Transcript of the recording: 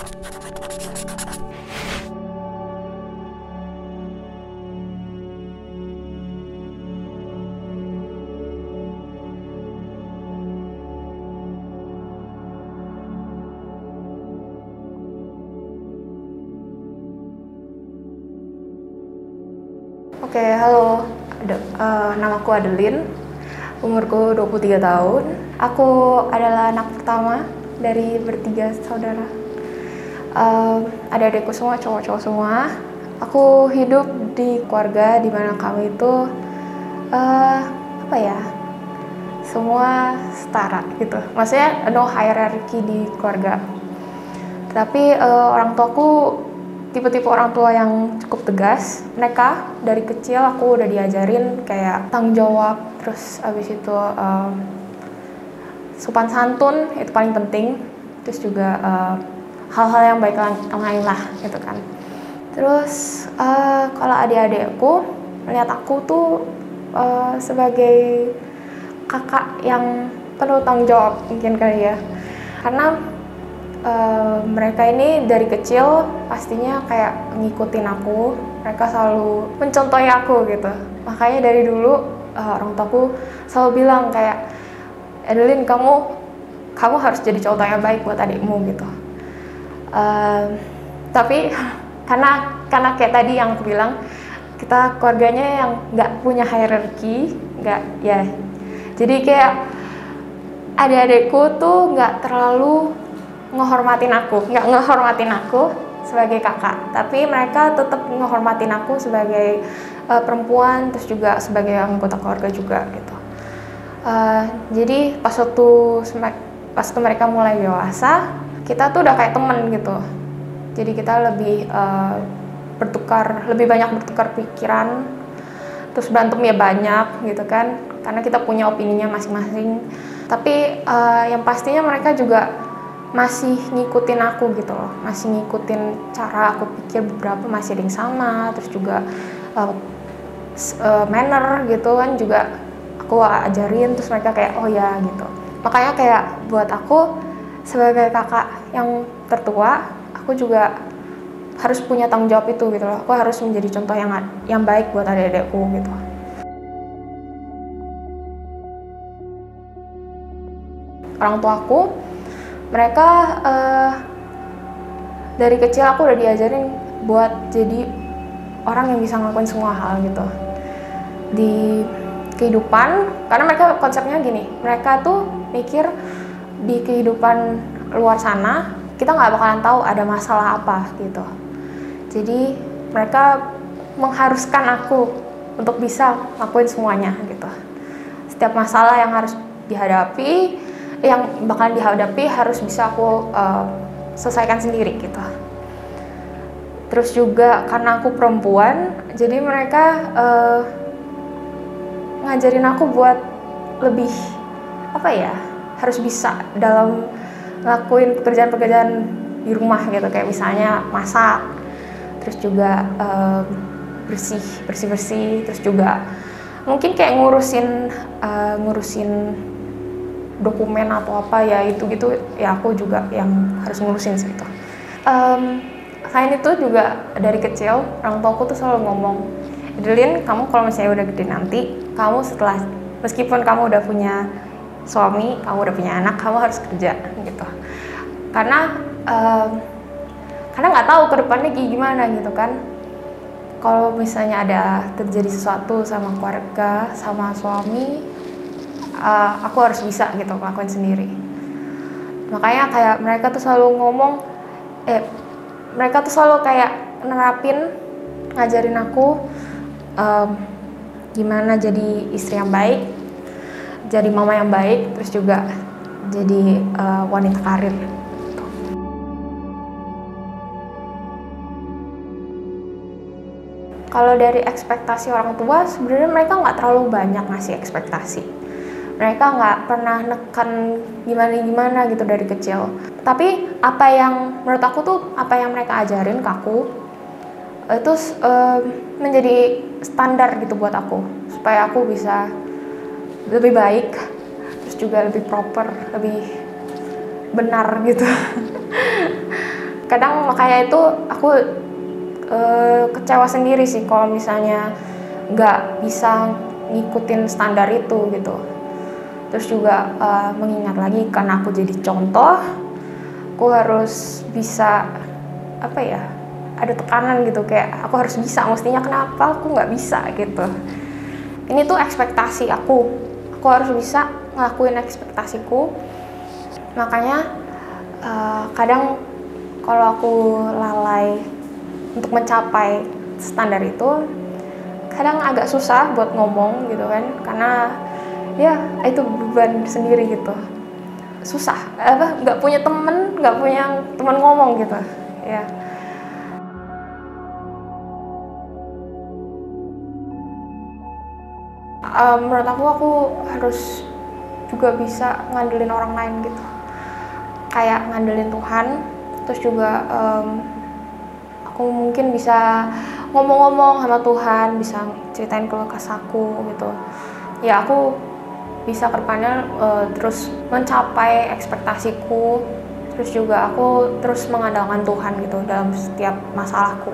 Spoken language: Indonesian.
Oke, halo. Namaku Adeline, umurku 23 tahun. Aku adalah anak pertama dari bertiga saudara. Adik-adikku semua cowok-cowok semua. Aku hidup di keluarga di mana kami itu semua setara gitu. Maksudnya no hierarchy di keluarga. Tapi orang tuaku tipe-tipe orang tua yang cukup tegas. Mereka dari kecil aku udah diajarin kayak tanggung jawab, terus abis itu sopan santun itu paling penting, terus juga hal-hal yang baik lain lah gitu kan. Terus kalau adik-adikku melihat aku tuh sebagai kakak yang penuh tanggung jawab mungkin kali ya, karena mereka ini dari kecil pastinya kayak ngikutin aku, mereka selalu mencontohi aku gitu. Makanya dari dulu orang tuaku selalu bilang kayak, Adeline, kamu harus jadi contoh yang baik buat adikmu gitu. Tapi karena kayak tadi yang aku bilang, kita keluarganya yang nggak punya hierarki, nggak ya. Jadi kayak adik-adikku tuh nggak terlalu nggak ngehormatin aku sebagai kakak, tapi mereka tetap ngehormatin aku sebagai perempuan, terus juga sebagai anggota keluarga juga gitu. Jadi pas waktu mereka mulai dewasa, kita tuh udah kayak temen gitu. Jadi kita lebih banyak bertukar pikiran, terus berantem ya banyak gitu kan, karena kita punya opininya masing-masing. Tapi yang pastinya mereka juga masih ngikutin aku gitu loh, masih ngikutin cara aku pikir, beberapa masih ada yang sama, terus juga manner gitu kan juga aku ajarin, terus mereka kayak oh ya gitu. Makanya kayak buat aku sebagai kakak yang tertua, aku juga harus punya tanggung jawab itu gitu loh. Aku harus menjadi contoh yang baik buat adik-adikku gitu. Orang tuaku, mereka dari kecil aku udah diajarin buat jadi orang yang bisa ngelakuin semua hal gitu di kehidupan, karena mereka konsepnya gini, mereka tuh mikir di kehidupan luar sana kita nggak bakalan tahu ada masalah apa gitu. Jadi mereka mengharuskan aku untuk bisa ngelakuin semuanya gitu. Setiap masalah yang harus dihadapi, yang bakalan dihadapi harus bisa aku selesaikan sendiri gitu. Terus juga karena aku perempuan, jadi mereka ngajarin aku buat lebih harus bisa dalam ngelakuin pekerjaan-pekerjaan di rumah gitu, kayak misalnya masak, terus juga bersih, terus juga mungkin kayak ngurusin dokumen atau apa ya, itu gitu ya, aku juga yang harus ngurusin gitu. Selain itu juga dari kecil orang tuaku tuh selalu ngomong, Adeline, kamu kalau misalnya udah gede nanti, kamu meskipun kamu udah punya suami, kamu udah punya anak, kamu harus kerja gitu. Karena nggak tahu ke depannya gimana gitu kan. Kalau misalnya ada terjadi sesuatu sama keluarga, sama suami, aku harus bisa gitu ngelakuin sendiri. Makanya kayak mereka tuh selalu mereka tuh selalu kayak ngajarin aku gimana jadi istri yang baik, jadi mama yang baik, terus juga jadi wanita karir. Kalau dari ekspektasi orang tua, sebenarnya mereka nggak terlalu banyak ngasih ekspektasi. Mereka nggak pernah nekan gimana gitu dari kecil. Tapi menurut aku tuh apa yang mereka ajarin ke aku itu menjadi standar gitu buat aku, supaya aku bisa lebih baik, terus juga lebih proper, lebih benar gitu. kadang makanya itu aku kecewa sendiri sih kalau misalnya nggak bisa ngikutin standar itu gitu. Terus juga mengingat lagi karena aku jadi contoh, aku harus bisa apa ya, ada tekanan gitu kayak aku harus bisa, mestinya kenapa aku nggak bisa gitu. Ini tuh ekspektasi aku harus bisa ngelakuin ekspektasiku. Makanya kadang kalau aku lalai untuk mencapai standar itu, kadang agak susah buat ngomong gitu kan, karena ya itu beban sendiri gitu, susah nggak punya teman ngomong gitu ya. Menurut aku harus juga bisa ngandelin orang lain gitu, kayak ngandelin Tuhan. Terus juga aku mungkin bisa ngomong-ngomong sama Tuhan, bisa ceritain keluh kesahku gitu ya. Aku bisa kedepannya terus mencapai ekspektasiku, terus juga aku terus mengandalkan Tuhan gitu dalam setiap masalahku.